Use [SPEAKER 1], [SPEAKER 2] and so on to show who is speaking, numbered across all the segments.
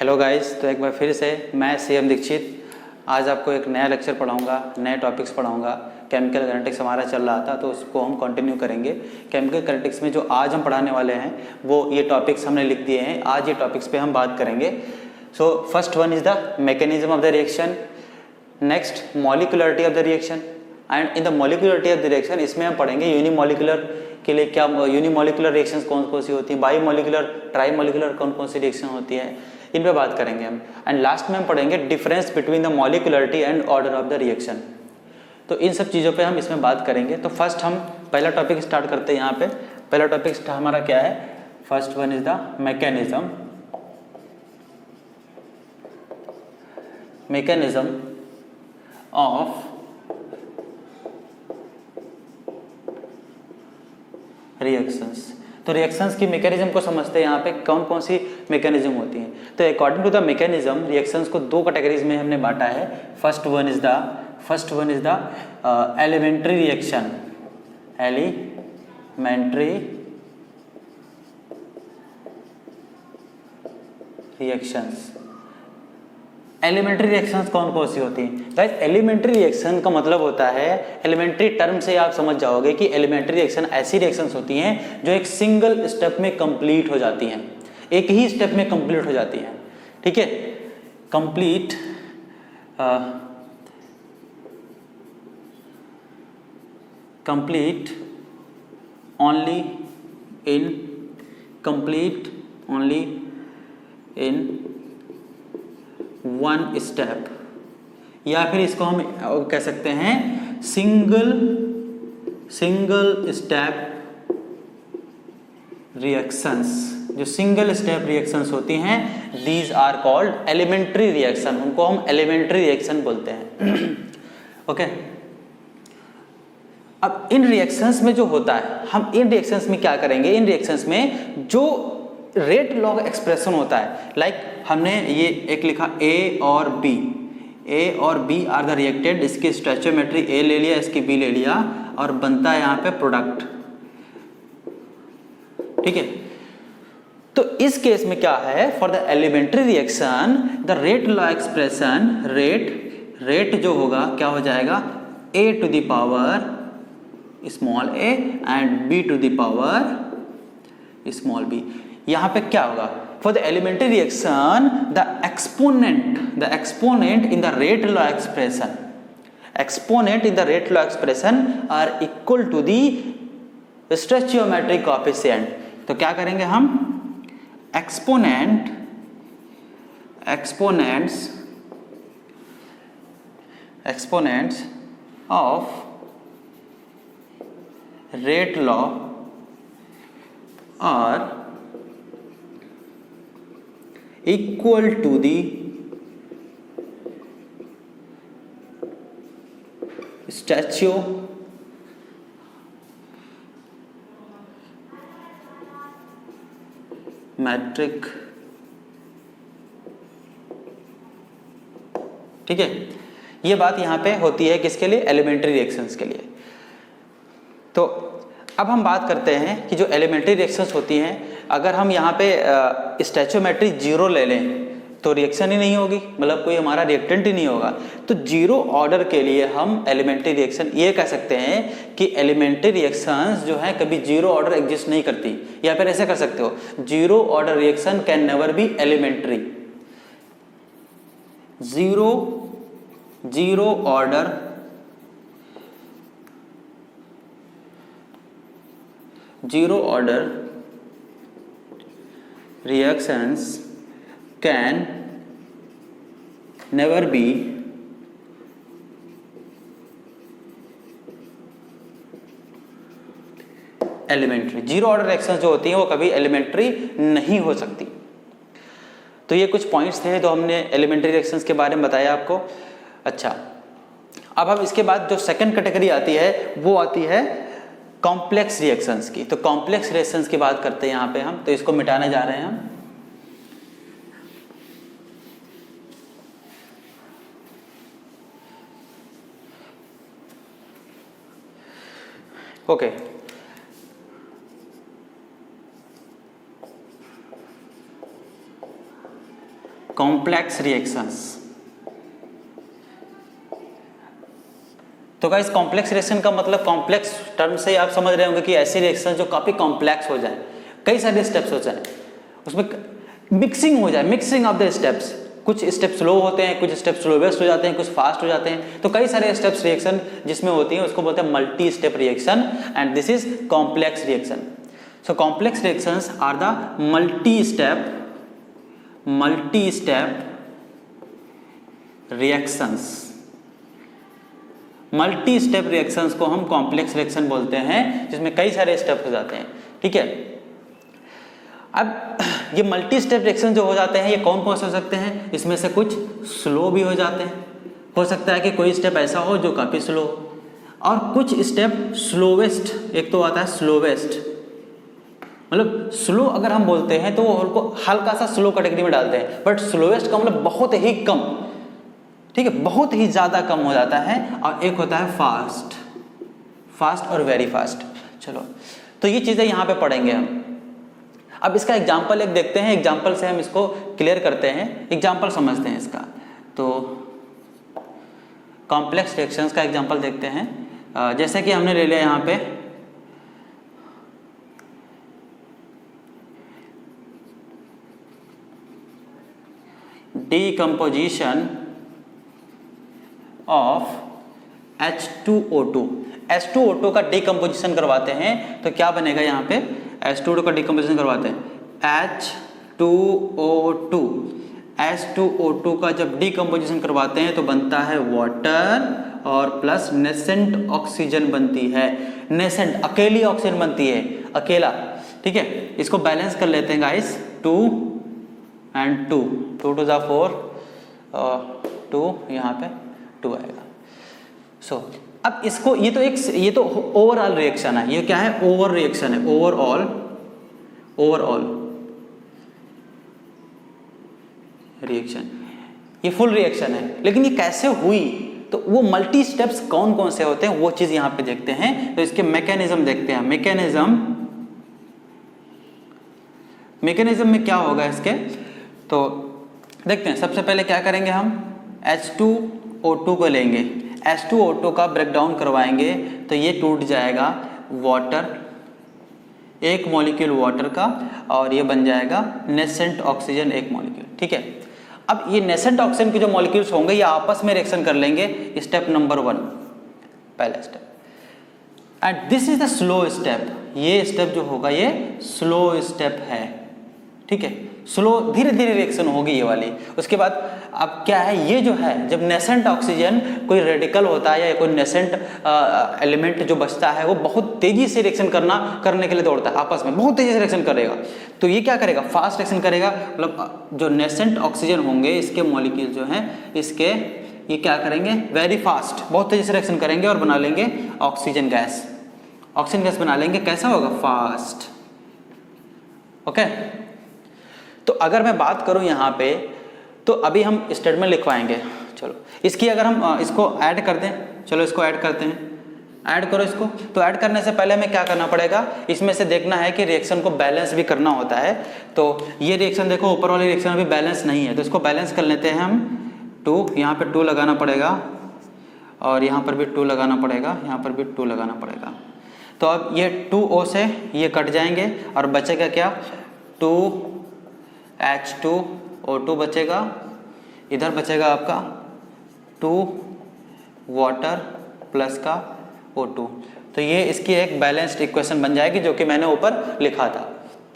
[SPEAKER 1] Hello guys, तो एक बार फिर से मैं सीएम दीक्षित आज आपको एक नया लेक्चर पढ़ाऊंगा, नए टॉपिक्स पढ़ाऊंगा। केमिकल काइनेटिक्स हमारा चल रहा था तो उसको हम कंटिन्यू करेंगे। केमिकल काइनेटिक्स में जो आज हम पढ़ाने वाले हैं वो ये टॉपिक्स हमने लिख दिए हैं। आज ये टॉपिक्स पे हम बात करेंगे। So first one is the mechanism of the reaction, next molecularity of the reaction and in the molecularity of the reaction इसमें हम पढ़ेंगे यूनिमॉलिक्यूलर के लिए क्या यूनिमॉलिक्यूलर रिएक्शंस कौन कौन सी होती हैं, बाईमॉलिक्यूलर, ट्राईमॉलिक्यूलर कौन कौन सी रिएक्शन होती है, इन पे बात करेंगे हम। एंड लास्ट में हम पढ़ेंगे difference between the molecularity and order of the reaction. तो इन सब चीज़ों पे हम इसमें बात करेंगे। तो फर्स्ट हम पहला टॉपिक स्टार्ट करते हैं। यहाँ पे पहला टॉपिक हमारा क्या है? First one is the mechanism of reactions. तो रिएक्शंस की मैकेनिज्म को समझते हैं। यहाँ पे कौन कौन सी मैकेनिज्म होती हैं। तो according to the mechanism reactions को दो कैटेगरीज में हमने बांटा है। First one is the elementary reaction, elementary reactions. Elementary reactions कौन कौन सी होती हैं? गाइस, एलिमेंट्री रिएक्शन का मतलब होता है, एलिमेंट्री टर्म से आप समझ जाओगे कि एलिमेंट्री रिएक्शन ऐसी रिएक्शंस होती हैं जो एक सिंगल स्टेप में कंप्लीट हो जाती हैं, एक ही स्टेप में कंप्लीट हो जाती हैं। ठीक है, complete only in one step, या फिर इसको हम कह सकते हैं सिंगल स्टेप रिएक्शंस। जो सिंगल स्टेप रिएक्शंस होती हैं these are called elementary reaction, उनको हम एलिमेंट्री रिएक्शन बोलते हैं। ओके, अब इन रिएक्शंस में जो होता है, हम इन रिएक्शंस में क्या करेंगे? इन रिएक्शंस में जो रेट लॉग एक्सप्रेशन होता है, लाइक हमने ये एक लिखा ए और बी आर द रिएक्टेड, इसकी स्टोइचियोमेट्री ए ले लिया, इसकी बी ले लिया और बनता है यहाँ पे प्रोडक्ट। ठीक है, तो इस केस में क्या है? For the elementary reaction the rate law expression, rate जो होगा क्या हो जाएगा? A to the power small a and B to the power small b. यहां पे क्या होगा? For the elementary reaction the exponent in the rate law expression are equal to the stoichiometric coefficient. तो क्या करेंगे हम? Exponents of rate law are equal to the stoichiometric। ठीक है, ये बात यहां पे होती है किसके लिए? एलिमेंट्री रिएक्शंस के लिए। तो अब हम बात करते हैं कि जो एलिमेंट्री रिएक्शंस होती हैं, अगर हम यहाँ पे स्टोइचियोमेट्री 0 ले लें तो रिएक्शन ही नहीं होगी, मतलब कोई हमारा रिएक्टेंट ही नहीं होगा। तो 0 ऑर्डर के लिए हम एलिमेंट्री रिएक्शन ये कह सकते हैं कि एलिमेंट्री रिएक्शंस जो है कभी 0 ऑर्डर एग्जिस्ट नहीं करती, या फिर ऐसे कर सकते हो 0 order reaction can never be elementary. Zero order reactions can never be elementary। Zero order reactions जो होती हैं वो कभी एलिमेंट्री नहीं हो सकती। तो ये कुछ पॉइंट्स थे जो हमने एलिमेंट्री रिएक्शंस के बारे में बताया आपको। अच्छा, अब हम इसके बाद जो सेकंड कैटेगरी आती है वो आती है कॉम्प्लेक्स रिएक्शंस की। तो कॉम्प्लेक्स रिएक्शंस की बात करते हैं यहाँ पे हम, तो इसको मिटाने जा रहे हैं हम। Okay, complex reactions. तो गाइस कॉम्प्लेक्स रिएक्शन का मतलब, कॉम्प्लेक्स टर्म से आप समझ रहे होंगे कि ऐसी रिएक्शन जो काफ़ी कॉम्प्लेक्स हो जाए, कई सारे स्टेप्स हो जाए, उसमें मिक्सिंग हो जाए, मिक्सिंग ऑफ द स्टेप्स, कुछ स्टेप स्लो होते हैं, कुछ स्टेप स्लोवेस्ट हो जाते हैं, कुछ फास्ट हो जाते हैं, तो कई सारे स्टेप्स रिएक्शन जिसमें होती है उसको बोलते हैं multi step reaction, and this is complex reaction. So complex reactions are the multi step reactions. Multi step reactions को हम कॉम्प्लेक्स रिएक्शन बोलते हैं, जिसमें कई सारे स्टेप हो जाते हैं। ठीक है, अब ये मल्टी स्टेप रिएक्शन जो हो जाते हैं ये कौन कौन से हो सकते हैं? इसमें से कुछ स्लो भी हो जाते हैं, हो सकता है कि कोई स्टेप ऐसा हो जो काफ़ी स्लो, और कुछ स्टेप स्लोवेस्ट, एक तो आता है स्लोवेस्ट, मतलब स्लो अगर हम बोलते हैं तो वो उनको हल्का सा स्लो कैटेगरी में डालते हैं, बट स्लोवेस्ट का मतलब बहुत ही कम, ठीक है, बहुत ही ज़्यादा कम हो जाता है। और एक होता है फास्ट और वेरी फास्ट। चलो, तो ये चीज़ें यहाँ पे पढ़ेंगे हम। अब इसका एग्जाम्पल एक देखते हैं, एग्जाम्पल से हम इसको क्लियर करते हैं, एग्जाम्पल समझते हैं इसका। तो कॉम्प्लेक्स रिएक्शंस का एग्जाम्पल देखते हैं। जैसे कि हमने ले लिया यहाँ पे डीकम्पोजिशन ऑफ H2O2। H2O2 का डीकम्पोजिशन करवाते हैं तो क्या बनेगा? यहाँ पे H2O2 का डीकम्पोजिशन करवाते हैं, H2O2 का जब डीकम्पोजिशन करवाते हैं तो बनता है वाटर और प्लस नेसेंट ऑक्सीजन बनती है। नेसेंट अकेली ऑक्सीजन बनती है, अकेला। ठीक है, इसको बैलेंस कर लेते हैं गाइस, 2 and 2 2 to the 4 2, यहाँ पे 2 आएगा। सो अब इसको, ये तो ओवरऑल रिएक्शन है, ये क्या है? ओवर रिएक्शन है, ओवरऑल रिएक्शन, ये फुल रिएक्शन है। लेकिन ये कैसे हुई, तो वो मल्टी स्टेप्स कौन कौन से होते हैं वो चीज यहां पे देखते हैं। तो इसके मैकेनिज्म देखते हैं। मैकेनिज्म में क्या होगा इसके, तो देखते हैं। सबसे पहले क्या करेंगे हम, H2O2 को लेंगे, H2O2 का ब्रेकडाउन करवाएंगे तो ये टूट जाएगा वाटर, एक मॉलिक्यूल वाटर का, और ये बन जाएगा नेसेंट ऑक्सीजन, एक मॉलिक्यूल। ठीक है, अब ये नेसेंट ऑक्सीजन के जो मॉलिक्यूल्स होंगे ये आपस में रिएक्शन कर लेंगे, स्टेप नंबर 1, पहला step. And this is the slow step, ये स्टेप जो होगा ये स्लो स्टेप है। ठीक है, स्लो, धीरे धीरे रिएक्शन होगी ये वाली। उसके बाद अब क्या है, ये जो है, जब नेसेंट ऑक्सीजन कोई रेडिकल होता है या कोई नेसेंट एलिमेंट जो बचता है वो बहुत तेजी से रिएक्शन करने के लिए दौड़ता है, आपस में बहुत तेजी से रिएक्शन करेगा। तो ये क्या करेगा, फास्ट रिएक्शन करेगा, मतलब जो नेसेंट ऑक्सीजन होंगे इसके मॉलिक्यूल जो हैं इसके, ये क्या करेंगे, वेरी फास्ट, बहुत तेजी से रिएक्शन करेंगे और बना लेंगे ऑक्सीजन गैस। ऑक्सीजन गैस बना लेंगे, कैसा होगा, फास्ट। ओके, तो अगर मैं बात करूं यहाँ पे, तो अभी हम स्टेटमेंट लिखवाएंगे। चलो इसकी अगर हम इसको ऐड कर दें, चलो इसको ऐड करते हैं, ऐड करो इसको। तो ऐड करने से पहले हमें क्या करना पड़ेगा, इसमें से देखना है कि रिएक्शन को बैलेंस भी करना होता है। तो ये रिएक्शन देखो, ऊपर वाली रिएक्शन अभी बैलेंस नहीं है, तो इसको बैलेंस कर लेते हैं हम। 2, यहाँ पे 2 लगाना पड़ेगा, और यहाँ पर भी 2 लगाना पड़ेगा, यहाँ पर भी 2 लगाना पड़ेगा। तो अब ये 2O से ये कट जाएंगे और बचेगा क्या, 2H2O2 बचेगा, इधर बचेगा आपका 2 वाटर प्लस का O2। तो ये इसकी एक बैलेंस्ड इक्वेशन बन जाएगी जो कि मैंने ऊपर लिखा था।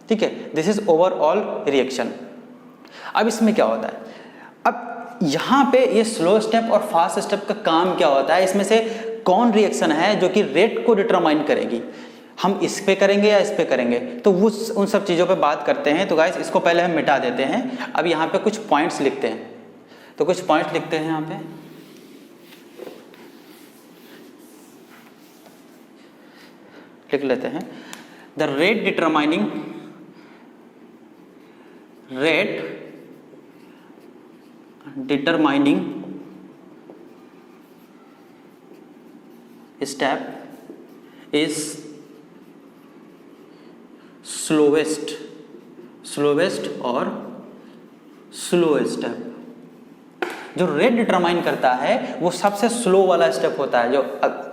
[SPEAKER 1] ठीक है, दिस इज ओवरऑल रिएक्शन। अब इसमें क्या होता है, अब यहाँ पे ये स्लो स्टेप और फास्ट स्टेप का काम क्या होता है, इसमें से कौन रिएक्शन है जो कि रेट को डिटरमाइन करेगी, हम इस पे करेंगे या इस पे करेंगे, तो वो उन सब चीज़ों पे बात करते हैं। तो गाइस इसको पहले हम मिटा देते हैं। अब यहाँ पे कुछ पॉइंट्स लिखते हैं, तो कुछ पॉइंट्स लिखते हैं यहाँ पे। लिख लेते हैं, the rate determining step is slowest और स्लो स्टेप। जो रेट डिटरमाइन करता है वो सबसे स्लो वाला स्टेप होता है। जो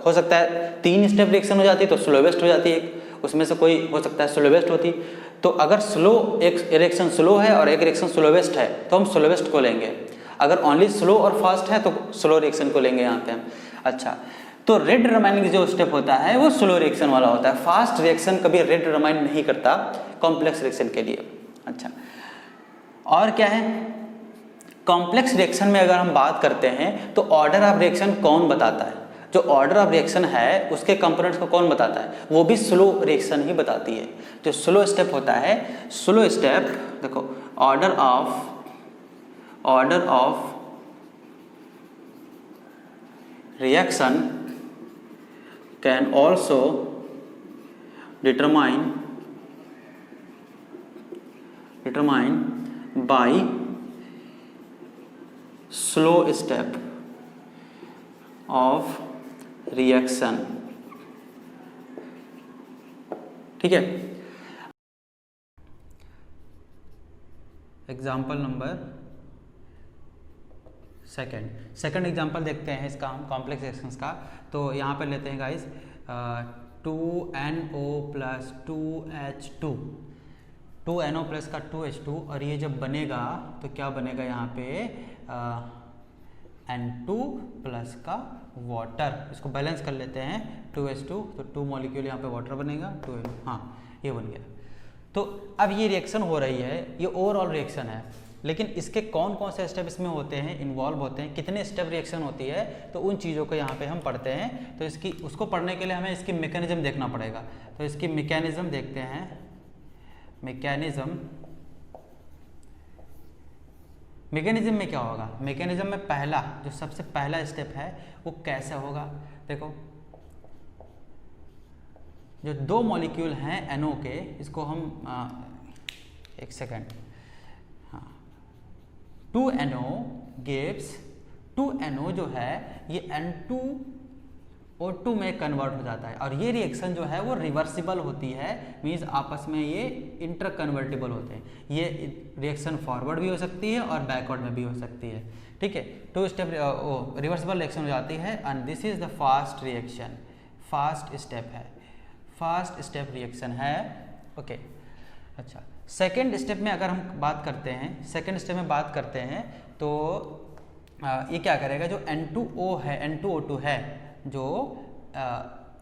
[SPEAKER 1] हो सकता है 3 स्टेप रिएक्शन हो जाती है तो स्लोवेस्ट हो जाती है, उसमें से कोई हो सकता है स्लोवेस्ट होती। तो अगर एक रिएक्शन स्लो है और एक रिएक्शन स्लोवेस्ट है तो हम स्लोवेस्ट को लेंगे। अगर ओनली स्लो और फास्ट है तो स्लो रिएक्शन को लेंगे यहाँ पे हम। अच्छा, तो रेट डिटरमाइनिंग जो स्टेप होता है वो स्लो रिएक्शन वाला होता है। फास्ट रिएक्शन कभी रेट डिटरमाइन नहीं करता कॉम्प्लेक्स रिएक्शन के लिए। अच्छा, और क्या है, कॉम्प्लेक्स रिएक्शन में अगर हम बात करते हैं तो ऑर्डर ऑफ रिएक्शन कौन बताता है? जो ऑर्डर ऑफ रिएक्शन है उसके कंपोनेंट्स को कौन बताता है? वो भी स्लो रिएक्शन ही बताती है। जो स्लो स्टेप होता है, स्लो स्टेप देखो, order of reaction can also determine by slow step of reaction. ठीक है, एग्जाम्पल नंबर सेकंड एग्जाम्पल देखते हैं इसका हम कॉम्प्लेक्स रिएक्शंस का। तो यहाँ पे लेते हैं guys 2NO plus 2H2, 2NO plus का 2H2, और ये जब बनेगा तो क्या बनेगा यहाँ पे N2 प्लस का वाटर। इसको बैलेंस कर लेते हैं 2H2, तो 2 मॉलिक्यूल यहाँ पे वाटर बनेगा 2NO, हाँ ये बन गया। तो अब ये रिएक्शन हो रही है, ये ओवरऑल रिएक्शन है, लेकिन इसके कौन कौन से स्टेप इसमें होते हैं, इन्वॉल्व होते हैं, कितने स्टेप रिएक्शन होती है, तो उन चीज़ों को यहाँ पे हम पढ़ते हैं। तो उसको पढ़ने के लिए हमें इसकी मैकेनिज्म देखना पड़ेगा। तो इसकी मैकेनिज्म देखते हैं। मैकेनिज्म में क्या होगा, मैकेनिज्म में पहला जो सबसे पहला स्टेप है वो कैसे होगा, देखो जो 2 मॉलिक्यूल हैं NO के, इसको हम एक सेकेंड, हाँ 2NO गिव्स 2NO जो है ये N2O2 में कन्वर्ट हो जाता है, और ये रिएक्शन जो है वो रिवर्सिबल होती है, मीन्स आपस में ये इंटर कन्वर्टिबल होते हैं। ये रिएक्शन फॉरवर्ड भी हो सकती है और बैकवर्ड में भी हो सकती है। ठीक है, 2 स्टेप रिवर्सिबल रिएक्शन हो जाती है, and this is the fast reaction, fast step है, फास्ट स्टेप रिएक्शन है। ओके, अच्छा सेकेंड स्टेप में अगर हम बात करते हैं, सेकेंड स्टेप में बात करते हैं तो ये क्या करेगा, जो N2O है, N2O2 है, जो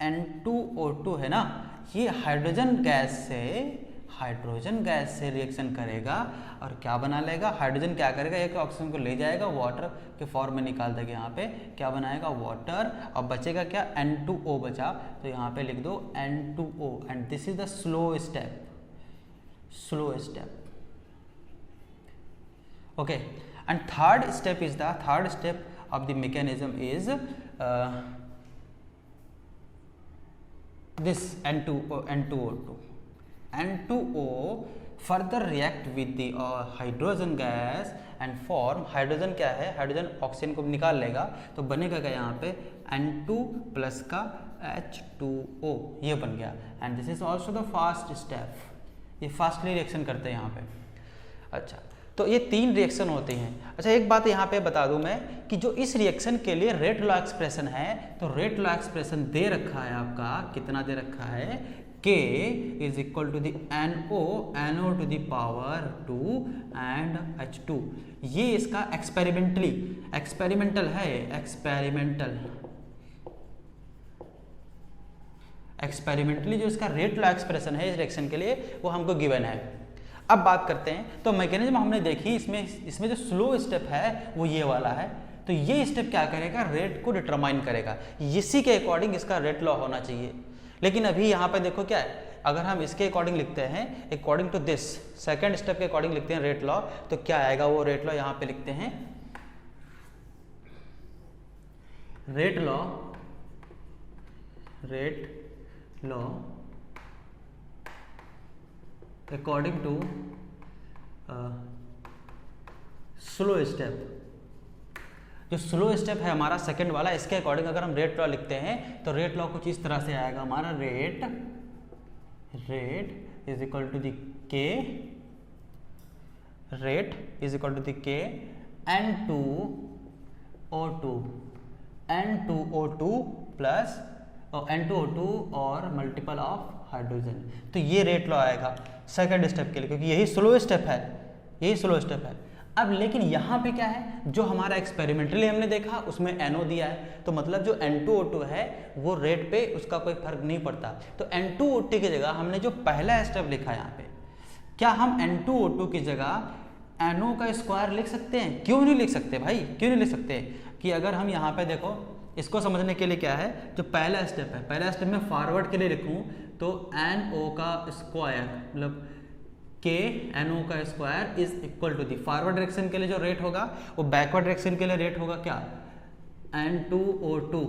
[SPEAKER 1] N2O2 है ना, ये हाइड्रोजन गैस से रिएक्शन करेगा और क्या बना लेगा, हाइड्रोजन क्या करेगा, एक ऑक्सीजन को ले जाएगा, वाटर के फॉर्म में निकाल देगा, यहाँ पे क्या बनाएगा वाटर, और बचेगा क्या N2O बचा, तो यहाँ पे लिख दो N2O, and this is the slow step. Okay, and third step of the mechanism is this N2O2. N2O further react with the hydrogen gas and form, hydrogen क्या है, हाइड्रोजन ऑक्सीजन को निकाल लेगा, तो बनेगा क्या यहाँ पे N2 प्लस का H2O, ये बन गया, and this is also the fast step, ये फास्टली रिएक्शन करते हैं यहाँ पे। अच्छा, तो ये 3 रिएक्शन होती हैं। अच्छा, एक बात यहाँ पे बता दूं मैं कि जो इस रिएक्शन के लिए रेट लॉ एक्सप्रेशन है, तो रेट लॉ एक्सप्रेशन दे रखा है आपका, कितना दे रखा है, K is equal to the NO to the power 2 and H2। ये इसका एक्सपेरिमेंटल है, एक्सपेरिमेंटली जो इसका रेट लॉ एक्सप्रेशन है इस रिएक्शन के लिए वो हमको गिवन है। अब बात करते हैं, तो मैकेनिज्म हमने देखी, इसमें जो स्लो स्टेप है वो ये वाला है। तो ये स्टेप क्या करेगा, रेट को डिटरमाइन करेगा, इसी के अकॉर्डिंग इसका रेट लॉ होना चाहिए। लेकिन अभी यहाँ पे देखो क्या है, अगर हम इसके अकॉर्डिंग लिखते हैं, according to this second step के अकॉर्डिंग लिखते हैं रेट लॉ, तो क्या आएगा वो रेट लॉ, यहाँ पे लिखते हैं rate law according to slow step. जो स्लो स्टेप है हमारा सेकंड वाला, इसके अकॉर्डिंग अगर हम रेट लॉ लिखते हैं तो रेट लॉ कुछ इस तरह से आएगा हमारा, rate is equal to the K rate is equal to the K N2O2 plus N2O2 और मल्टीपल ऑफ हाइड्रोजन। तो ये रेट लॉ आएगा सेकंड स्टेप के लिए, क्योंकि यही स्लो स्टेप है। अब लेकिन यहाँ पे क्या है, जो हमारा एक्सपेरिमेंटली हमने देखा उसमें NO दिया है, तो मतलब जो N2O2 है वो रेट पे उसका कोई फर्क नहीं पड़ता। तो N2O2 की जगह हमने जो पहला स्टेप लिखा यहाँ पे, क्या हम N2O2 की जगह NO का स्क्वायर लिख सकते हैं? क्यों नहीं लिख सकते भाई, क्यों नहीं लिख सकते? कि अगर हम यहाँ पे देखो, इसको समझने के लिए क्या है, जो पहला स्टेप है, पहला स्टेप में फॉरवर्ड के लिए लिखूँ तो NO का स्क्वायर मतलब के NO का square is equal to the forward direction के लिए जो रेट होगा वो बैकवर्ड डायरेक्शन के लिए रेट होगा क्या, N2O2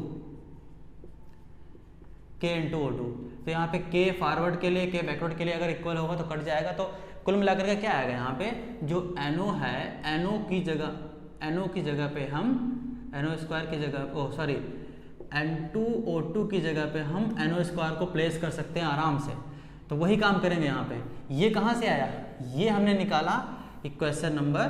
[SPEAKER 1] के N2O2। तो यहाँ पे के फॉरवर्ड के लिए, के बैकवर्ड के लिए अगर इक्वल होगा तो कट जाएगा। तो कुल मिलाकर के क्या आएगा, यहाँ पे जो NO है, NO की जगह पे हम NO स्क्वायर की जगह N2O2 की जगह पे हम NO स्क्वायर को प्लेस कर सकते हैं आराम से। तो वही काम करेंगे यहाँ पे। ये कहाँ से आया, ये हमने निकाला इक्वेशन नंबर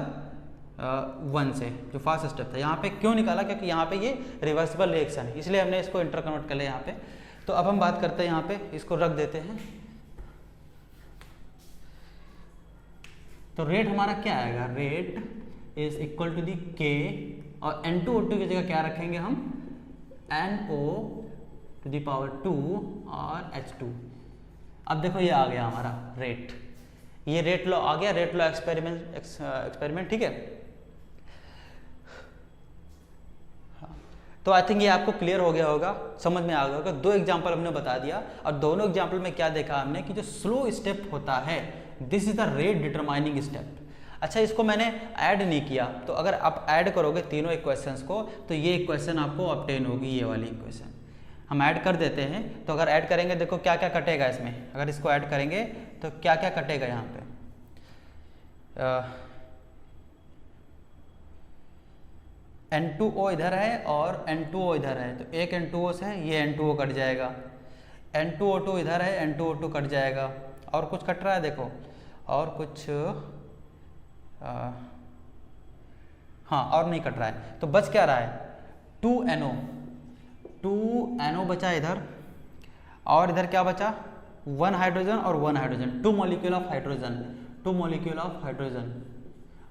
[SPEAKER 1] 1 से, जो फर्स्ट स्टेप था। यहाँ पे क्यों निकाला, क्योंकि यहाँ पे ये रिवर्सिबल रिएक्शन है, इसलिए हमने इसको इंटर कन्वर्ट कर लिया यहाँ पे। तो अब हम बात करते हैं यहाँ पे, इसको रख देते हैं। तो रेट हमारा क्या आएगा, rate is equal to the K, और N2O2 की जगह क्या रखेंगे हम, NO⁻², और H2। अब देखो ये आ गया हमारा रेट, ये रेट लॉ आ गया, रेट लॉ एक्सपेरिमेंट, ठीक है। तो आई थिंक ये आपको क्लियर हो गया होगा, समझ में आ गया होगा। 2 एग्जांपल हमने बता दिया, और दोनों एग्जांपल में क्या देखा हमने कि जो स्लो स्टेप होता है, this is the rate determining step. अच्छा, इसको मैंने ऐड नहीं किया, तो अगर आप ऐड करोगे तीनों इक्वेशंस को तो ये इक्वेशन आपको ऑब्टेन होगी, ये वाली इक्वेशन। हम ऐड कर देते हैं, तो अगर ऐड करेंगे देखो क्या क्या कटेगा इसमें, अगर इसको ऐड करेंगे तो क्या क्या कटेगा यहाँ पे, N2O इधर है और N2O इधर है, तो एक N2O से ये N2O कट जाएगा, N2O2 इधर है, N2O2 कट जाएगा, और कुछ कट रहा है देखो, और कुछ हाँ और नहीं कट रहा है। तो बच क्या रहा है, 2NO बचा इधर, और इधर क्या बचा, 1 हाइड्रोजन और 1 हाइड्रोजन, 2 मॉलिक्यूल ऑफ हाइड्रोजन।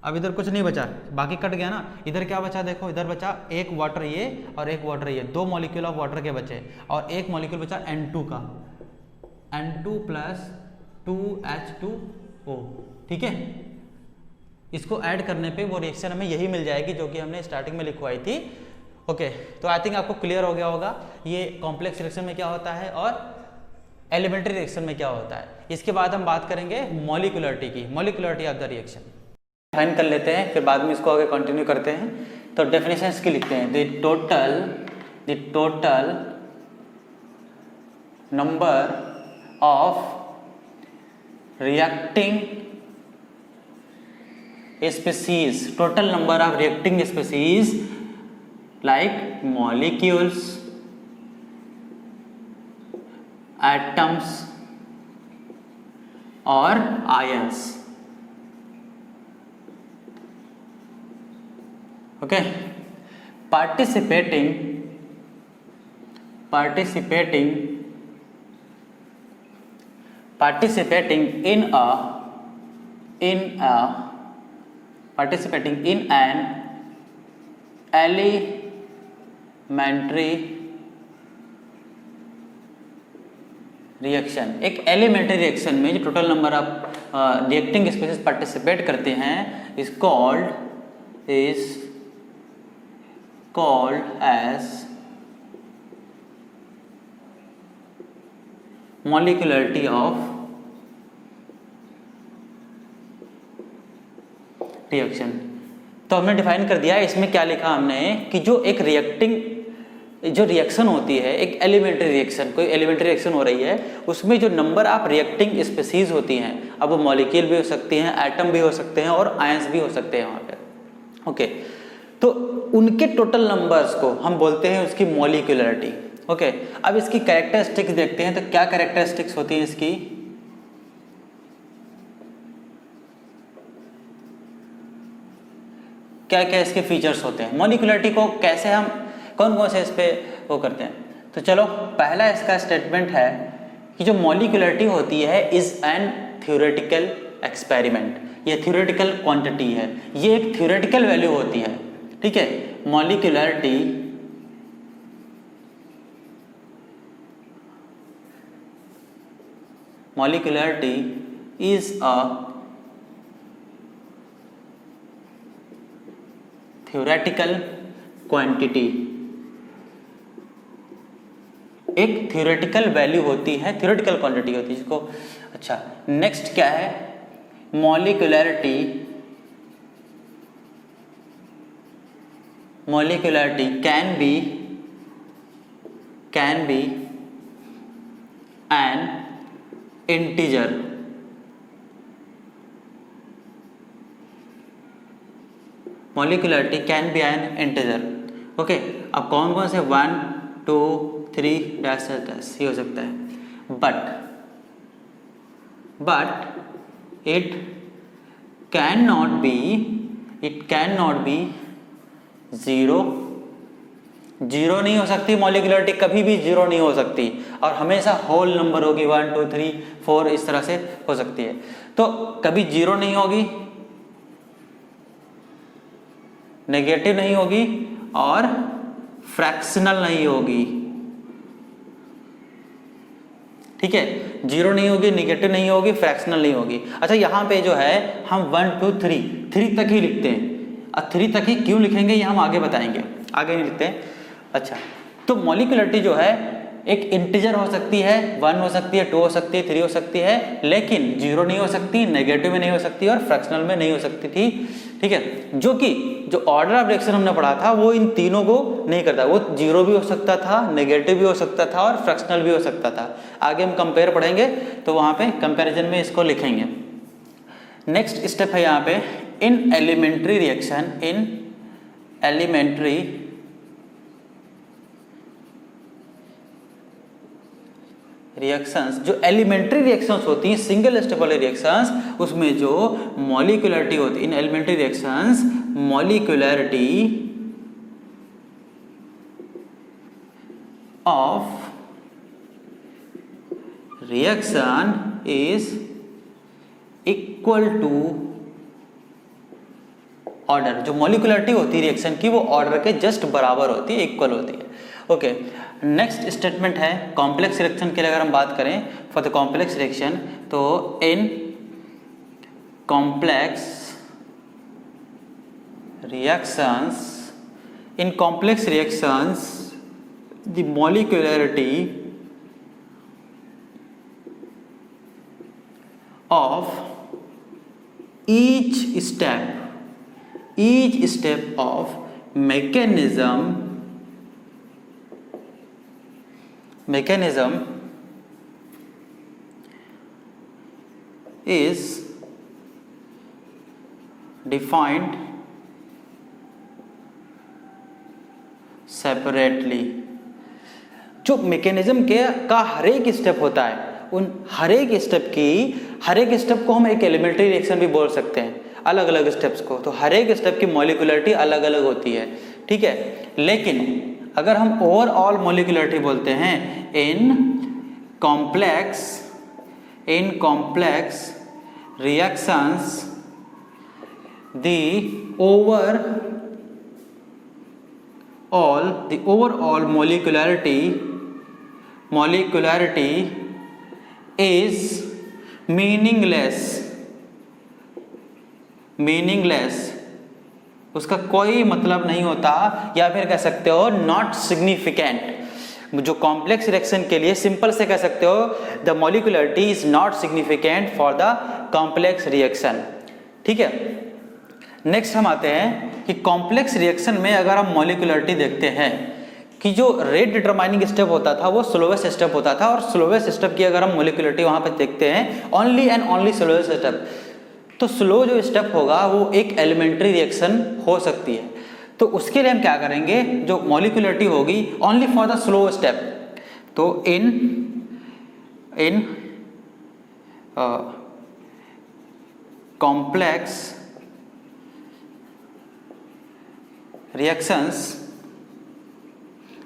[SPEAKER 1] अब इधर कुछ नहीं बचा, बाकी कट गया ना। इधर क्या बचा देखो, इधर बचा एक वाटर ये और एक वाटर ये, 2 मॉलिक्यूल ऑफ वाटर के बचे, और एक मॉलिक्यूल बचा N2 का, N2 + 2H2O, ठीक है। इसको ऐड करने पे वो रिएक्शन हमें यही मिल जाएगी जो कि हमने स्टार्टिंग में लिखवाई थी। ओके, तो आई थिंक आपको क्लियर हो गया होगा ये कॉम्प्लेक्स रिएक्शन में क्या होता है और एलिमेंट्री रिएक्शन में क्या होता है। इसके बाद हम बात करेंगे मॉलिक्यूलरिटी की, molecularity of the reaction fine कर लेते हैं, फिर बाद में इसको आगे कंटिन्यू करते हैं। तो डेफिनेशन इसकी लिखते हैं, the total number of reacting species, total number of reacting species like molecules, atoms or ions. Okay, participating in an elementary reaction, एक एलिमेंट्री रिएक्शन में जो total number of reacting species participate करते हैं is called as molecularity of reaction. तो हमने define कर दिया, इसमें क्या लिखा हमने कि जो एक रिएक्शन होती है, एक एलिमेंट्री रिएक्शन, कोई एलिमेंट्री रिएक्शन हो रही है, उसमें जो नंबर ऑफ रिएक्टिंग स्पीशीज होती हैं, अब वो मॉलिक्यूल भी हो सकती हैं, एटम भी हो सकते हैं और आयंस भी हो सकते हैं वहाँ पे। ओके, तो उनके टोटल नंबर्स को हम बोलते हैं उसकी मॉलिक्यूलरिटी। ओके, अब इसकी कैरेक्टरिस्टिक्स देखते हैं, तो क्या कैरेक्टरिस्टिक्स होती हैं इसकी। क्या क्या इसके फीचर्स होते हैं, मॉलिक्यूलरिटी को कैसे हम कौन कौन से इस पे वो करते हैं। तो चलो पहला इसका स्टेटमेंट है कि जो मॉलिक्यूलरिटी होती है इज एन थ्योरेटिकल एक्सपेरिमेंट, ये थ्योरेटिकल क्वांटिटी है, ये एक थ्योरेटिकल वैल्यू होती है, ठीक है। Molecularity is a theoretical quantity, एक थ्योरेटिकल वैल्यू होती है, थ्योरेटिकल क्वांटिटी होती है जिसको। अच्छा, नेक्स्ट क्या है, molecularity can be N integer, molecularity can be N integer, okay. अब कौन कौन से 1 2 3 डैश डैश ये हो सकता है, but it can not be zero नहीं हो सकती, मॉलिक्यूलरिटी कभी भी जीरो नहीं हो सकती और हमेशा होल नंबर होगी, 1 2 3 4 इस तरह से हो सकती है। तो कभी जीरो नहीं होगी, नेगेटिव नहीं होगी और फ्रैक्शनल नहीं होगी, ठीक है। जीरो नहीं होगी, नेगेटिव नहीं होगी, फ्रैक्शनल नहीं होगी। अच्छा, यहाँ पे जो है हम 1 2 3 तक ही लिखते हैं, और 3 तक ही क्यों लिखेंगे ये हम आगे बताएंगे, आगे नहीं लिखते हैं। अच्छा, तो मॉलिक्यूलरिटी जो है एक इंटीजर हो सकती है, 1 हो सकती है, 2 हो सकती है, 3 हो सकती है, लेकिन जीरो नहीं हो सकती, नेगेटिव में नहीं हो सकती और फ्रैक्शनल में नहीं हो सकती थी, ठीक है। जो कि जो ऑर्डर ऑफ रिएक्शन हमने पढ़ा था वो इन तीनों को नहीं करता, वो जीरो भी हो सकता था, नेगेटिव भी हो सकता था और फ्रैक्शनल भी हो सकता था। आगे हम कंपेयर पढ़ेंगे तो वहाँ पे कंपैरिजन में इसको लिखेंगे। नेक्स्ट स्टेप है यहाँ पे इन एलिमेंट्री रिएक्शंस, जो एलिमेंट्री रिएक्शंस होती हैं, सिंगल स्टेप वाले रिएक्शंस, उसमें जो मॉलिक्यूलरिटी होती है in elementary reactions, molecularity of reaction is equal to order. जो मॉलिक्यूलरिटी होती है रिएक्शन की वो ऑर्डर के जस्ट बराबर होती है, इक्वल होती है, ओके। नेक्स्ट स्टेटमेंट है कॉम्प्लेक्स रिएक्शन के लिए अगर हम बात करें, फॉर द कॉम्प्लेक्स रिएक्शन, तो in complex reactions the molecularity of each step of mechanism is defined separately। जो मैकेनिज्म के का हर एक स्टेप होता है, उन हर एक स्टेप को हम एक एलिमेंट्री रिएक्शन भी बोल सकते हैं, अलग अलग स्टेप्स को। तो हर एक स्टेप की मॉलिक्यूलरिटी अलग अलग होती है, ठीक है। लेकिन अगर हम ओवरऑल मॉलिक्यूलरिटी बोलते हैं in complex reactions the overall molecularity is meaningless, उसका कोई मतलब नहीं होता, या फिर कह सकते हो नॉट सिग्निफिकेंट। जो कॉम्प्लेक्स रिएक्शन के लिए सिंपल से कह सकते हो the molecularity is not significant for the complex reaction, ठीक है। नेक्स्ट हम आते हैं कि कॉम्प्लेक्स रिएक्शन में अगर हम मॉलिक्यूलरिटी देखते हैं कि जो रेट डिटरमाइनिंग स्टेप होता था वो स्लोवेस्ट स्टेप होता था, और स्लोवेस्ट स्टेप की अगर हम मॉलिक्यूलरिटी वहां पर देखते हैं only and only slowest step, तो स्लो जो स्टेप होगा वो एक एलिमेंट्री रिएक्शन हो सकती है। तो उसके लिए हम क्या करेंगे, जो मॉलिक्यूलरिटी होगी only for the slow step, तो in complex reactions,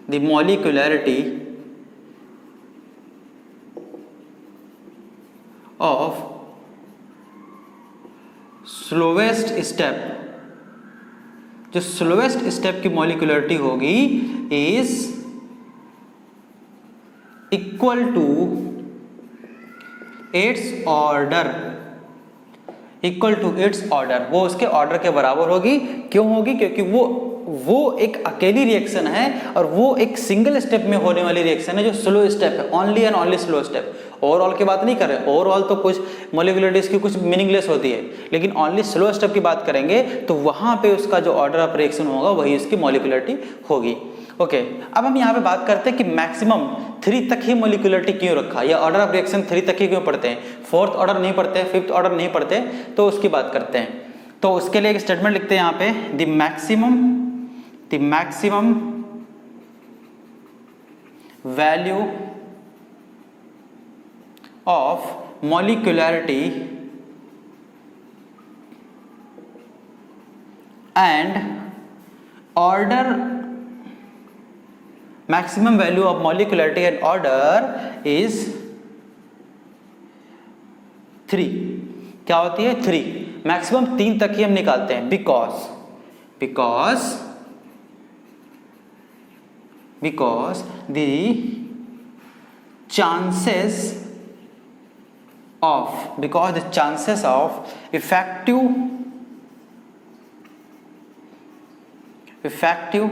[SPEAKER 1] the molecularity of slowest step, जो स्लोएस्ट स्टेप की मॉलिक्यूलरिटी होगी is equal to its order, equal to its order, वो उसके ऑर्डर के बराबर होगी। क्यों होगी? क्योंकि वो एक अकेली रिएक्शन है और वो एक सिंगल स्टेप में होने वाली रिएक्शन है जो स्लो स्टेप है, only and only slow step. Overall की बात नहीं कर रहे, ओवरऑल तो कुछ मॉलिक्यूलरिटीज की कुछ मीनिंगलेस होती है, लेकिन ओनली स्लो स्टेप की बात करेंगे तो वहां पे उसका जो ऑर्डर ऑफ रिएक्शन होगा वही उसकी मॉलिक्यूलरिटी होगी। ओके, अब हम यहाँ पे बात करते हैं कि मैक्सिमम 3 तक ही मॉलिक्यूलरिटी क्यों रखा, या ऑर्डर ऑफ रिएक्शन 3 तक ही क्यों पढ़ते हैं, 4th ऑर्डर नहीं पढ़ते, 5th ऑर्डर नहीं पढ़ते, तो उसकी बात करते हैं। तो उसके लिए एक स्टेटमेंट लिखते हैं यहाँ पे, the maximum value of molecularity and order, maximum value of molecularity and order is 3। क्या होती है? 3। मैक्सिमम 3 तक ही हम निकालते हैं, because the chances of effective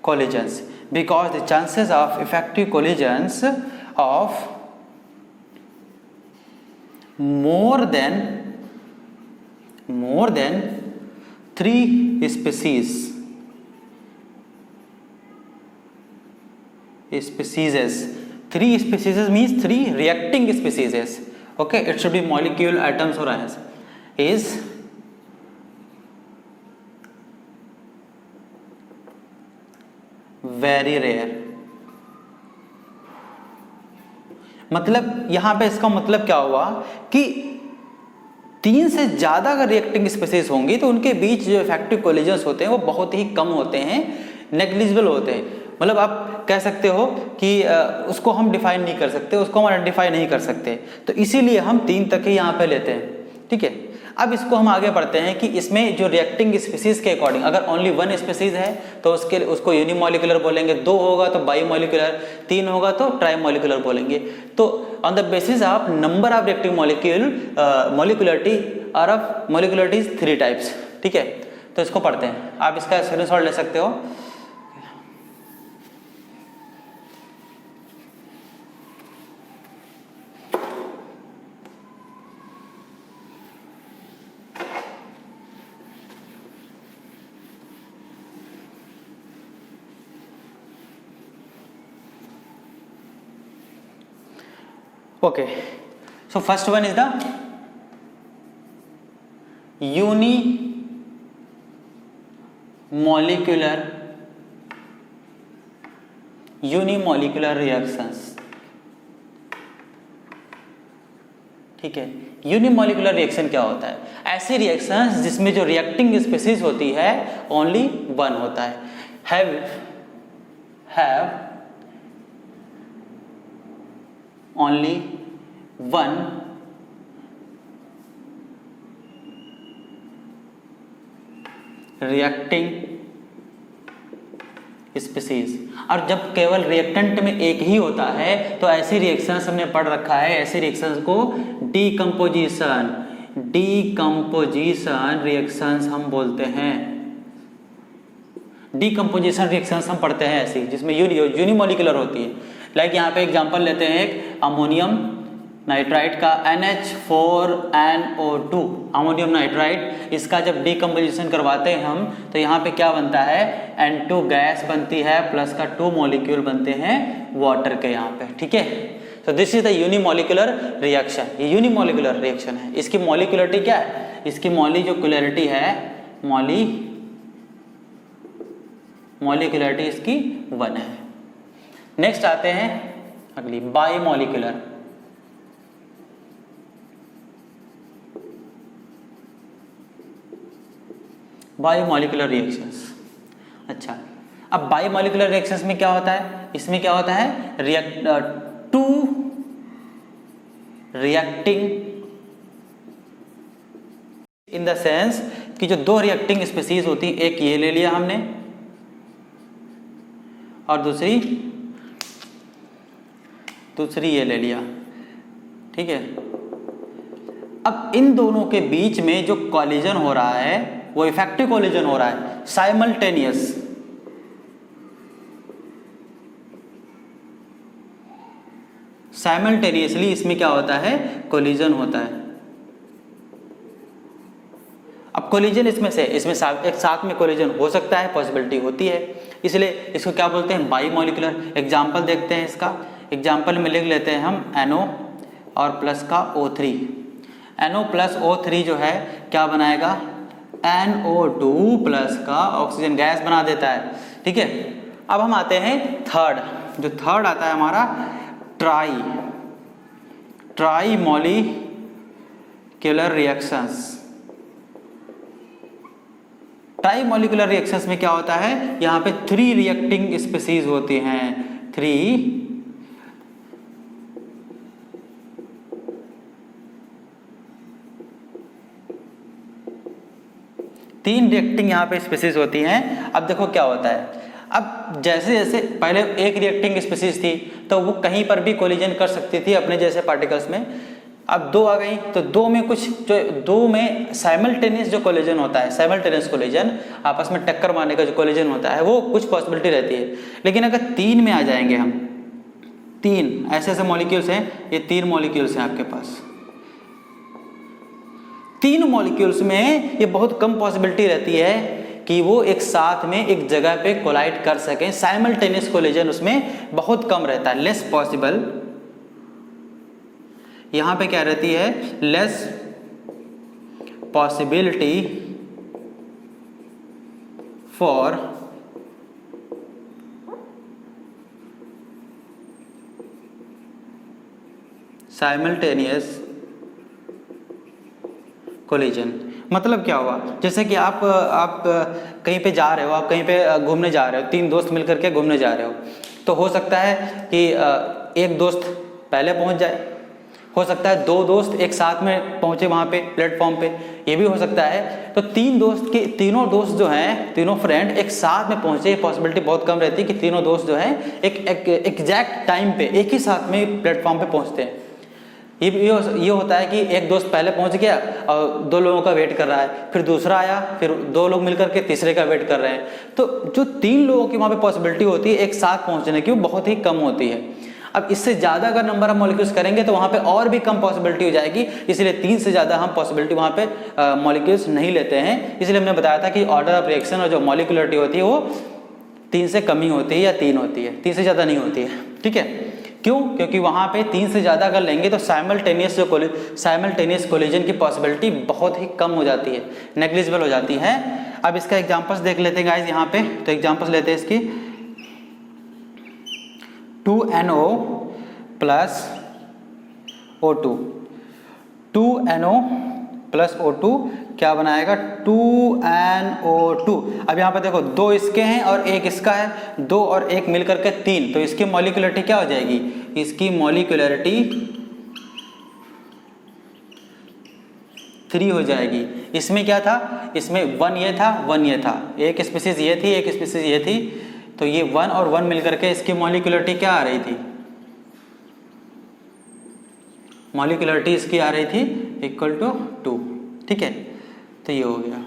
[SPEAKER 1] collisions, because the chances of effective collisions of more than 3 species means 3 reacting species, okay, it should be molecule, atoms or ions, is very rare। मतलब यहां पे इसका मतलब क्या हुआ कि 3 से ज्यादा अगर रिएक्टिंग स्पीसीज होंगी तो उनके बीच जो इफेक्टिव कोलिजन्स होते हैं वो बहुत ही कम होते हैं, नेग्लिजिबल होते हैं। मतलब आप कह सकते हो कि उसको हम डिफाइन नहीं कर सकते, उसको हम आइडेंटिफाई नहीं कर सकते, तो इसीलिए हम 3 तक ही यहाँ पे लेते हैं। ठीक है, अब इसको हम आगे बढ़ते हैं कि इसमें जो रिएक्टिंग स्पीसीज के अकॉर्डिंग, अगर ओनली 1 स्पीसीज है तो उसको यूनिमोलिकुलर बोलेंगे, 2 होगा तो बाईमोलिकुलर, 3 होगा तो ट्राईमोलिकुलर बोलेंगे। तो on the basis of number of reacting molecularity और ऑफ मॉलिक्यूलरिटीज 3 टाइप्स। ठीक है, तो इसको पढ़ते हैं, आप इसका स्क्रीनशॉट ले सकते हो। Okay, so first one is the unimolecular reactions। ठीक है, यूनिमोलिकुलर रिएक्शन क्या होता है? ऐसी रिएक्शंस जिसमें जो रिएक्टिंग स्पीसीज होती है ओनली 1 होता है। Have only 1 reacting species। और जब केवल रिएक्टेंट में एक ही होता है तो ऐसी रिएक्शंस हमने पढ़ रखा है, ऐसी रिएक्शंस को डीकम्पोजिशन रिएक्शंस हम बोलते हैं। डीकम्पोजिशन रिएक्शंस हम पढ़ते हैं ऐसी जिसमें यूनिमोलिकुलर होती है। लाइक यहाँ पे एग्जांपल लेते हैं एक अमोनियम नाइट्राइड का NH4NO2 अमोनियम नाइट्राइड, इसका जब डीकम्पोजिशन करवाते हैं हम तो यहाँ पे क्या बनता है? N2 गैस बनती है प्लस का 2 मॉलिक्यूल बनते हैं वाटर के यहाँ पे। ठीक है, तो this is the unimolecular reaction. ये यूनिमोलिकुलर रिएक्शन है। इसकी मॉलिक्यूलरिटी क्या है? इसकी मॉलिक्यूलरिटी है मॉलिक्यूलरिटी इसकी 1 है। नेक्स्ट आते हैं अगली बाईमोलिकुलर। Biomolecular reactions. अच्छा, अब बायोमोलिकुलर रिएक्शंस में क्या होता है, इसमें क्या होता है, two reacting in the sense कि जो दो रिएक्टिंग स्पीसीज होती, एक ये ले लिया हमने और दूसरी ये ले लिया, ठीक है। अब इन दोनों के बीच में जो कॉलिजन हो रहा है वो इफेक्टिव कॉलिजन हो रहा है, साइमल्टेनियस। साइमल्टेनियसली इसमें क्या होता है, कोलिजन होता है। अब कोलिजन इसमें एक साथ में कोलिजन हो सकता है, पॉसिबिलिटी होती है, इसलिए इसको क्या बोलते हैं, बायोमोलिकुलर। एग्जांपल देखते हैं इसका, एग्जांपल में लिख लेते हैं हम NO और प्लस का O3। NO प्लस O3 जो है क्या बनाएगा, NO2 प्लस का ऑक्सीजन गैस बना देता है, ठीक है। अब हम आते हैं थर्ड, जो थर्ड आता है हमारा try molecular reactions. Try molecular reactions में क्या होता है, यहां पे 3 रिएक्टिंग स्पीसीज होती हैं, 3 रिएक्टिंग यहाँ पे स्पीसीज होती हैं। अब देखो क्या होता है, अब जैसे जैसे पहले एक रिएक्टिंग स्पीसीज थी तो वो कहीं पर भी कोलिजन कर सकती थी अपने जैसे पार्टिकल्स में। अब 2 आ गई तो 2 में कुछ जो 2 में साइमल्टेनियस जो कोलिजन होता है, साइमल्टेनियस कोलिजन, आपस में टक्कर मारने का जो कोलिजन होता है वो कुछ पॉसिबिलिटी रहती है। लेकिन अगर 3 में आ जाएंगे हम, 3 ऐसे ऐसे मॉलिक्यूल्स हैं, ये 3 मॉलिक्यूल्स हैं आपके पास, 3 मॉलिक्यूल्स में ये बहुत कम पॉसिबिलिटी रहती है कि वो एक साथ में एक जगह पे कोलाइड कर सकें। साइमल्टेनियस कोलिजन उसमें बहुत कम रहता है, लेस पॉसिबल। यहां पे क्या रहती है, less possibility for simultaneous collision. मतलब क्या हुआ, जैसे कि आप कहीं पे जा रहे हो, आप कहीं पे घूमने जा रहे हो, 3 दोस्त मिलकर के घूमने जा रहे हो, तो हो सकता है कि एक दोस्त पहले पहुंच जाए, हो सकता है 2 दोस्त एक साथ में पहुंचे वहां पे प्लेटफॉर्म पे, ये भी हो सकता है। तो तीनों दोस्त जो हैं, तीनों फ्रेंड एक साथ में पहुंचे, पॉसिबिलिटी बहुत कम रहती है कि तीनों दोस्त जो हैं एक एग्जैक्ट टाइम पे एक ही साथ में प्लेटफॉर्म पे पहुंचते हैं। ये होता है कि एक दोस्त पहले पहुंच गया और 2 लोगों का वेट कर रहा है, फिर दूसरा आया, फिर 2 लोग मिलकर के तीसरे का वेट कर रहे हैं। तो जो 3 लोगों की वहां पे पॉसिबिलिटी होती है एक साथ पहुंचने की, वो बहुत ही कम होती है। अब इससे ज़्यादा अगर नंबर ऑफ मॉलिक्यूल्स करेंगे तो वहाँ पे और भी कम पॉसिबिलिटी हो जाएगी, इसलिए 3 से ज़्यादा हम पॉसिबिलिटी वहाँ पे मॉलिक्यूल्स नहीं लेते हैं। इसलिए हमने बताया था कि ऑर्डर ऑफ रिएक्शन और जो मॉलिक्यूलरिटी होती है वो 3 से कम ही होती है या 3 होती है, 3 से ज़्यादा नहीं होती है, ठीक है। क्यों? क्योंकि वहाँ पे 3 से ज़्यादा अगर लेंगे तो साइमल्टेनियस कोलिजन की पॉसिबिलिटी बहुत ही कम हो जाती है, नेग्लिजिबल हो जाती है। अब इसका एग्जांपल्स देख लेते हैं गाइस यहाँ पे, तो एग्जांपल्स लेते हैं इसकी। 2NO plus O2, 2NO plus O2 क्या बनाएगा, 2NO2। अब यहाँ पे देखो 2 इसके हैं और 1 इसका है, 2 और 1 मिलकर के 3, तो इसकी मॉलिक्यूलरिटी क्या हो जाएगी, इसकी मॉलिक्यूलरिटी 3 हो जाएगी। इसमें क्या था, इसमें 1 ये था, 1 ये था, एक स्पीसीज ये थी, एक स्पीसीज ये थी, तो ये 1 और 1 मिलकर के इसकी मॉलिक्यूलरिटी क्या आ रही थी, मॉलिक्यूलरिटी इसकी आ रही थी इक्वल टू 2, ठीक है। तो ये हो गया।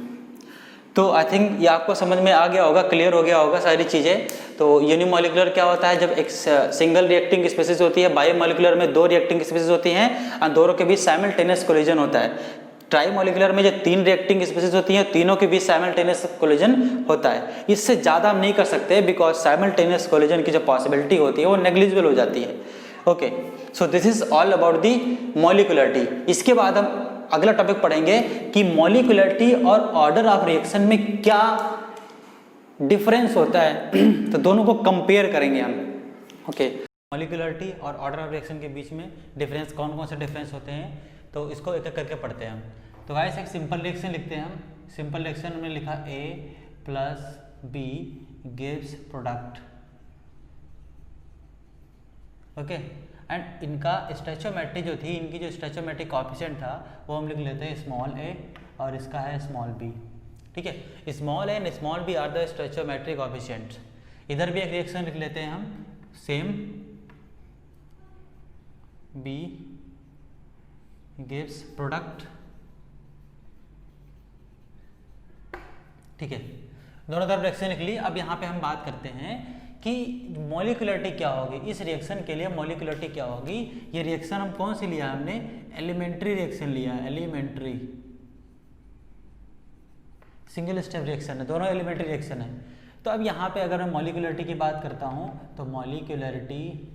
[SPEAKER 1] तो आई थिंक ये आपको समझ में आ गया होगा, क्लियर हो गया होगा सारी चीज़ें। तो यूनिमॉलिकुलर क्या होता है, जब एक सिंगल रिएक्टिंग स्पीसीज होती है, बायोमॉलिकुलर में 2 रिएक्टिंग स्पीसीज होती हैं और दोनों के बीच साइमल्टेनियस कोलिजन होता है। ट्राईमॉलिकुलर में जो 3 रिएक्टिंग स्पीसीज होती हैं, तीनों के बीच साइमल्टेनियस कोलिजन होता है। इससे ज़्यादा हम नहीं कर सकते बिकॉज साइमल्टेनियस कोलिजन की जो पॉसिबिलिटी होती है वो नेग्लिजिबल हो जाती है। Okay, so this is all about the molecularity. इसके बाद हम अगला टॉपिक पढ़ेंगे कि मॉलिक्यूलरिटी और ऑर्डर ऑफ रिएक्शन में क्या डिफरेंस होता है तो दोनों को कंपेयर करेंगे हम। ओके, मॉलिक्यूलरिटी और ऑर्डर ऑफ रिएक्शन के बीच में डिफरेंस, कौन कौन से डिफरेंस होते हैं, तो इसको एक एक करके पढ़ते हैं हम। तो गाइस एक सिंपल रिएक्शन लिखते हैं हम। सिंपल रिएक्शन में लिखा A plus B gives product, okay. And इनका स्टोइचोमेट्री जो थी, इनकी जो स्टोइचोमेट्रिक कोएफिशिएंट था वो हम लिख लेते हैं स्मॉल a और इसका है स्मॉल b, ठीक है। Small a and small b are the stoichiometric coefficients. इधर भी एक रिएक्शन लिख लेते हैं हम, सेम b गिव्स प्रोडक्ट, ठीक है। दोनों तरफ रिएक्शन लिख ली। अब यहाँ पे हम बात करते हैं कि मॉलिक्यूलरिटी क्या होगी इस रिएक्शन के लिए, मॉलिक्यूलरिटी क्या होगी। ये रिएक्शन हम कौन सी लिया, हमने एलिमेंट्री रिएक्शन लिया, एलिमेंट्री सिंगल स्टेप रिएक्शन है, दोनों एलिमेंट्री रिएक्शन है। तो अब यहाँ पे अगर मैं मॉलिक्यूलरिटी की बात करता हूँ तो मॉलिक्यूलरिटी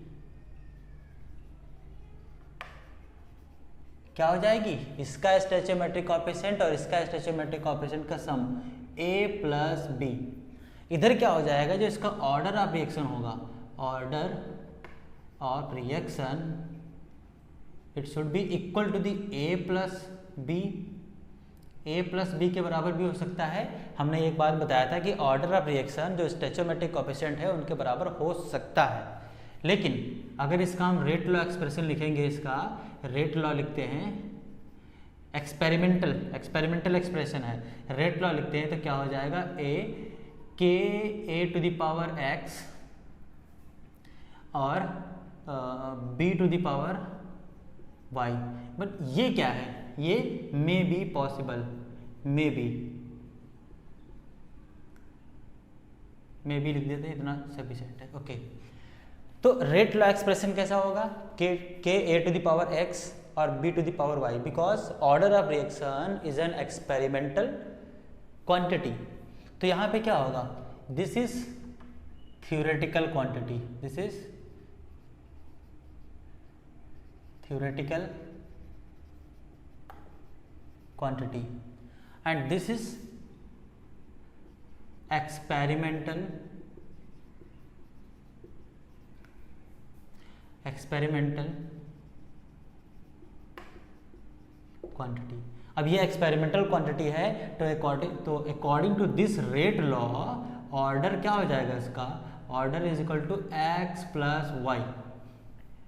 [SPEAKER 1] क्या हो जाएगी, इसका स्टोइचोमेट्रिक कोएफिशिएंट और इसका स्टोइचोमेट्रिक कोएफिशिएंट का सम a प्लस बी। इधर क्या हो जाएगा, जो इसका ऑर्डर ऑफ रिएक्शन होगा, order of reaction it should be equal to the a plus b. a plus b के बराबर भी हो सकता है। हमने एक बात बताया था कि ऑर्डर ऑफ रिएक्शन जो स्टोइचोमेट्रिक कोएफिशिएंट है उनके बराबर हो सकता है। लेकिन अगर इसका हम रेट लॉ एक्सप्रेशन लिखेंगे, इसका रेट लॉ लिखते हैं, एक्सपेरिमेंटल एक्सप्रेशन है, रेट लॉ लिखते हैं तो क्या हो जाएगा, a to the power x और b to the power y। But ये क्या है, ये maybe possible, maybe लिख देते हैं, इतना सफिशिएंट है, ओके। तो रेट लॉ एक्सप्रेशन कैसा होगा, K a to the power x और b to the power y, because order of reaction is an experimental quantity. तो यहाँ पे क्या होगा, this is theoretical quantity, this is theoretical quantity and this is experimental quantity. अब ये experimental quantity है तो according to this rate law order क्या हो जाएगा, इसका order is equal to x plus y.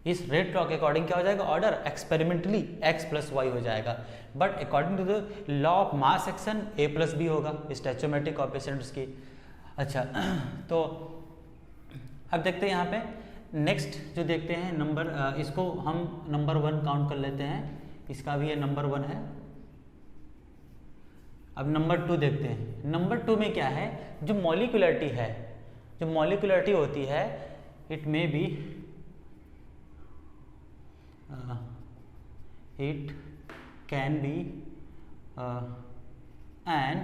[SPEAKER 1] इस रेट लॉ के अकॉर्डिंग क्या हो जाएगा, order experimentally x plus y हो जाएगा। But according to the law of mass action a plus b होगा स्टोइचोमेट्रिक कोएफिशिएंट्स की। अच्छा, तो अब देखते हैं यहाँ पे नेक्स्ट जो देखते हैं नंबर, इसको हम नंबर 1 काउंट कर लेते हैं, इसका भी ये नंबर 1 है। अब नंबर 2 देखते हैं। नंबर 2 में क्या है, जो मॉलिक्यूलरिटी है, जो मॉलिक्यूलरिटी होती है, it may be it can be an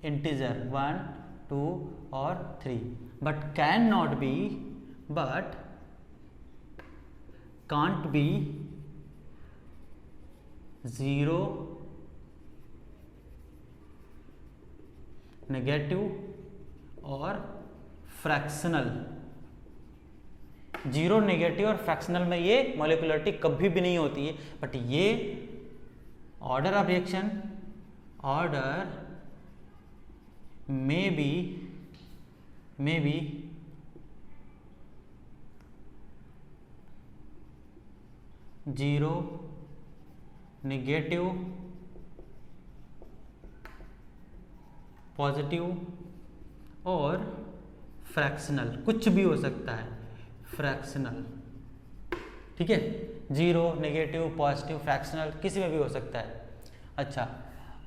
[SPEAKER 1] integer 1, 2 or 3 but cannot be, but can't be 0, negative और फ्रैक्शनल। 0, नेगेटिव और फ्रैक्शनल में ये मॉलिक्यूलरिटी कभी भी नहीं होती है। बट ये order of reaction, order may be 0, negative, positive और फ्रैक्शनल, कुछ भी हो सकता है फ्रैक्शनल, ठीक है। 0, नेगेटिव, पॉजिटिव, फ्रैक्शनल, किसी में भी हो सकता है। अच्छा,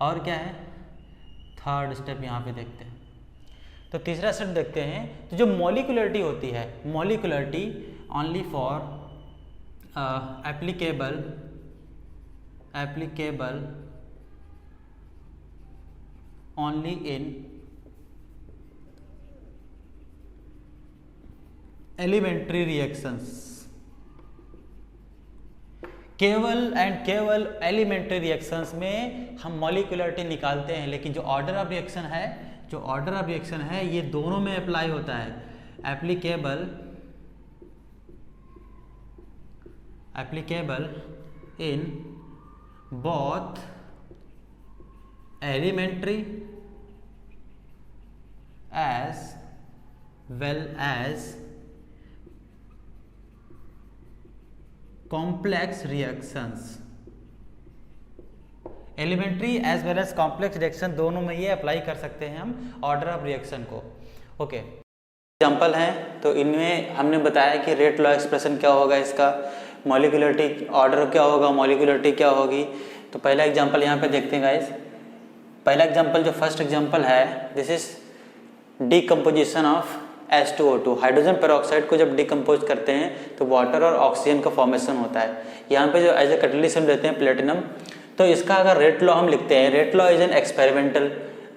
[SPEAKER 1] और क्या है, थर्ड स्टेप यहाँ पे देखते हैं। तो तीसरा स्टेप देखते हैं। तो जो मॉलिक्यूलरिटी होती है, molecularity only for applicable only in elementary reactions, केवल एलिमेंट्री रिएक्शंस में हम मॉलिक्यूलरिटी निकालते हैं। लेकिन जो ऑर्डर ऑफ रिएक्शन है, ये दोनों में अप्लाई होता है। Applicable in both elementary as well as complex reactions, elementary as well as complex reaction दोनों में ये अप्लाई कर सकते हैं हम ऑर्डर ऑफ रिएक्शन को। ओके, एग्जाम्पल हैं तो इनमें हमने बताया कि रेट लॉ एक्सप्रेशन क्या होगा, इसका मॉलिक्यूलरिटी ऑर्डर क्या होगा, मॉलिक्यूलरिटी क्या होगी। तो पहला एग्जाम्पल यहाँ पे देखते हैं गाइस। पहला एग्जाम्पल जो फर्स्ट एग्जाम्पल है, this is decomposition of H2O2। Hydrogen peroxide को जब डिकम्पोज करते हैं तो वाटर और ऑक्सीजन का फॉर्मेशन होता है। यहाँ पे जो एज ए कैटलिस्ट हम लेते हैं प्लेटिनम, तो इसका अगर रेट लॉ हम लिखते हैं, rate law is an experimental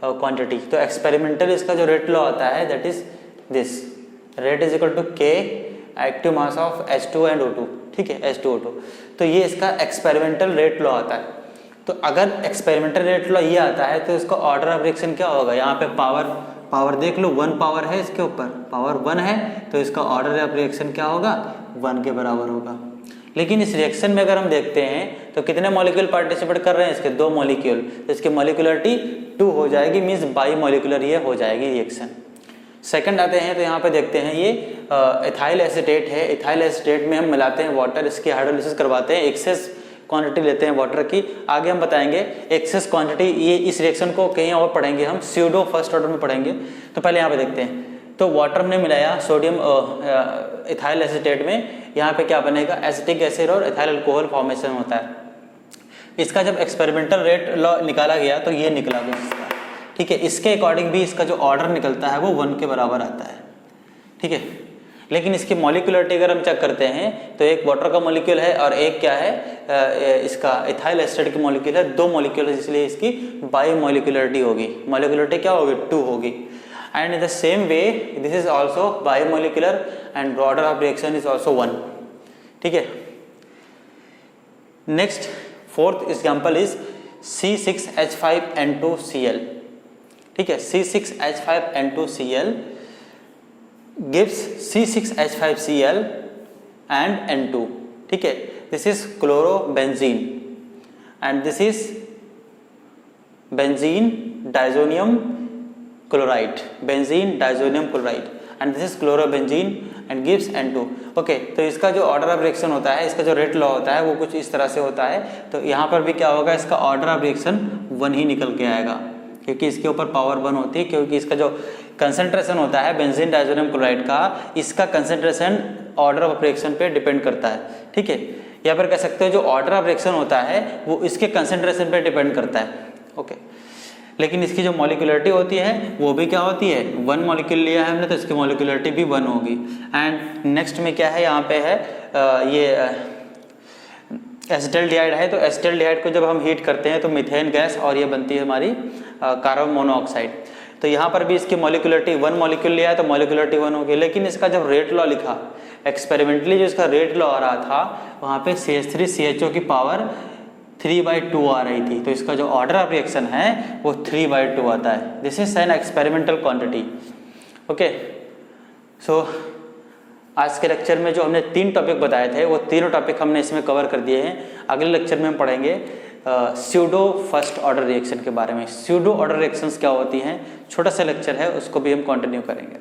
[SPEAKER 1] quantity, तो एक्सपेरिमेंटल इसका जो रेट लॉ आता है that is this, rate is equal to K active mass of H2 and O2, ठीक है, H2O2। तो ये इसका एक्सपेरिमेंटल रेट लॉ आता है। तो अगर एक्सपेरिमेंटल रेट लॉ ये आता है तो इसका ऑर्डर ऑफ रिएक्शन क्या होगा, यहाँ पे पावर देख लो, 1 पावर है इसके ऊपर, पावर 1 है, तो इसका ऑर्डर ऑफ रिएक्शन क्या होगा, 1 के बराबर होगा। लेकिन इस रिएक्शन में अगर हम देखते हैं तो कितने मॉलिक्यूल पार्टिसिपेट कर रहे हैं, इसके 2 मॉलिक्यूल, तो इसकी मॉलिक्यूलरिटी 2 हो जाएगी, मीन्स बाई मॉलिक्यूलर ये हो जाएगी रिएक्शन। सेकंड आते हैं तो यहाँ पे देखते हैं ये इथाइल एसीटेट है। इथाइल एसीटेट में हम मिलाते हैं वाटर, इसकी हाइड्रोलिसिस करवाते हैं, एक्सेस क्वांटिटी लेते हैं वाटर की। आगे हम बताएंगे एक्सेस क्वांटिटी, ये इस रिएक्शन को कहीं और पढ़ेंगे हम, स्यूडो फर्स्ट ऑर्डर में पढ़ेंगे। तो पहले यहाँ पे देखते हैं, तो वाटर हमने मिलाया सोडियम इथाइल एसीटेट में, यहाँ पे क्या बनेगा, एसिटिक एसिड और इथाइल अल्कोहल फॉर्मेशन होता है। इसका जब एक्सपेरिमेंटल रेट लॉ निकाला गया तो ये निकला दोस्तों, ठीक है। इसके अकॉर्डिंग भी इसका जो ऑर्डर निकलता है वो 1 के बराबर आता है, ठीक है। लेकिन इसकी मॉलिक्यूलरिटी अगर हम चेक करते हैं तो एक वाटर का मॉलिक्यूल है और एक क्या है, इसका इथाइल एसिड की मॉलिक्यूल है, 2 मॉलिक्यूल है, इसलिए इसकी बाई मॉलिक्यूलरिटी होगी, मॉलिक्यूलरिटी क्या होगी, 2 होगी। And in the same way this is also bimolecular and order of reaction is also 1, ठीक है। Next fourth example is C6H5N2Cl, ठीक है। C6H5N2Cl gives C6H5Cl and N2, ठीक है। This is chlorobenzene and this is benzene diazonium chloride, benzene diazonium chloride and this is chlorobenzene and gives N2। Okay, तो इसका जो order of reaction होता है, इसका जो रेट लॉ होता है वो कुछ इस तरह से होता है। तो यहाँ पर भी क्या होगा, इसका ऑर्डर ऑफ रिएक्शन 1 ही निकल के आएगा, क्योंकि इसके ऊपर पावर 1 होती है, क्योंकि इसका जो कंसंट्रेशन होता है बेंजीन डायजोनियम क्लोराइड का, इसका कंसंट्रेशन ऑर्डर ऑफ रिएक्शन पे डिपेंड करता है, ठीक है। या फिर कह सकते हो जो ऑर्डर ऑफ रिएक्शन होता है वो इसके कंसंट्रेशन पे डिपेंड करता है, ओके। लेकिन इसकी जो मॉलिक्यूलरिटी होती है वो भी क्या होती है, 1 मॉलिक्यूल लिया है हमने तो इसकी मॉलिक्यूलरिटी भी 1 होगी। एंड नेक्स्ट में क्या है, यहाँ पे है ये एसिटाल्डिहाइड है। तो एसिटाल्डिहाइड को जब हम हीट करते हैं तो मीथेन गैस और ये बनती है हमारी कार्बन मोनोऑक्साइड। तो यहाँ पर भी इसकी मॉलिक्यूलरिटी 1 मॉलिक्यूल लिया है तो मॉलिक्यूलरिटी 1 होगी। लेकिन इसका जब रेट लॉ लिखा एक्सपेरिमेंटली, जो इसका रेट लॉ आ रहा था वहाँ पे CH3CHO की पावर 3/2 आ रही थी, तो इसका जो ऑर्डर ऑफ रिएक्शन है वो 3/2 आता है। This is an experimental quantity, okay. So आज के लेक्चर में जो हमने 3 टॉपिक बताए थे वो तीनों टॉपिक हमने इसमें कवर कर दिए हैं। अगले लेक्चर में हम पढ़ेंगे स्यूडो फर्स्ट ऑर्डर रिएक्शन के बारे में। स्यूडो ऑर्डर रिएक्शंस क्या होती हैं, छोटा सा लेक्चर है, उसको भी हम कंटिन्यू करेंगे।